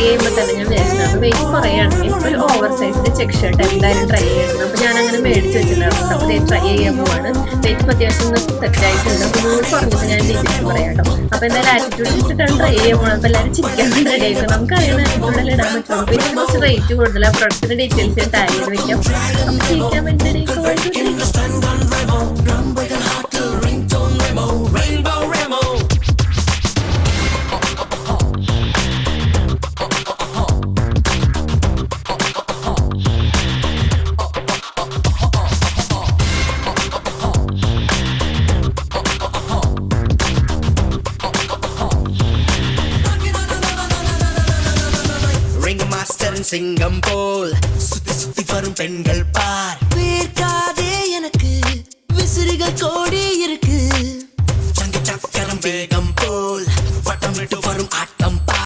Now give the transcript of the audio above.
ചെയ്യുമ്പോൾ തന്നെ ഞാൻ വിചാരിച്ചിട്ടുണ്ട് വെയിറ്റ് കുറയുകയാണെങ്കിൽ ഒരു ഓവർ സൈസിന്റെ ചെക്ക് ഷർട്ട് എന്തായാലും ട്രൈ ചെയ്യണം. അപ്പോൾ ഞാൻ അങ്ങനെ മേടിച്ച് വെച്ചിട്ടുണ്ടായിരുന്നു. അപ്പോൾ ട്രൈ ചെയ്യാൻ പോവാണ്. വെയിറ്റ് അത്യാവശ്യം സെറ്റ് ആയിട്ടുണ്ട്. അപ്പോൾ നിങ്ങൾ പറഞ്ഞപ്പോൾ ഞാൻ ഡീറ്റെയിൽസ് പറയാം കേട്ടോ. അപ്പോൾ എന്തായാലും ആറ്റിറ്റ്യൂഡ് ഇട്ടിട്ടാണ് ട്രൈ ചെയ്യാൻ പോകുന്നത്. അപ്പോൾ എല്ലാവരും ചിരിക്കാൻ റെഡി ആയിരിക്കും. നമുക്ക് അറിയുന്ന ആറ്റിറ്റ്യൂഡിൽ ഇടാൻ പറ്റുള്ളൂ. പിന്നെ കുറച്ച് റേറ്റ് കൂടുതലാണ്. പ്രൊഡക്റ്റിന്റെ ഡീറ്റെയിൽസ് ഞാൻ ടാഗ് ചെയ്ത് വെക്കാം. അപ്പോൾ ചിരിക്കാൻ വേണ്ടി சிங்கம் போல் சுத்தி சுத்தி வரும் பெண்கள் பார். வேர்க்காதே எனக்கு விசிறிகள் கோடி இருக்கு. சங்கு சக்கரம் வேகம் போல் வட்டம் விட்டு வரும்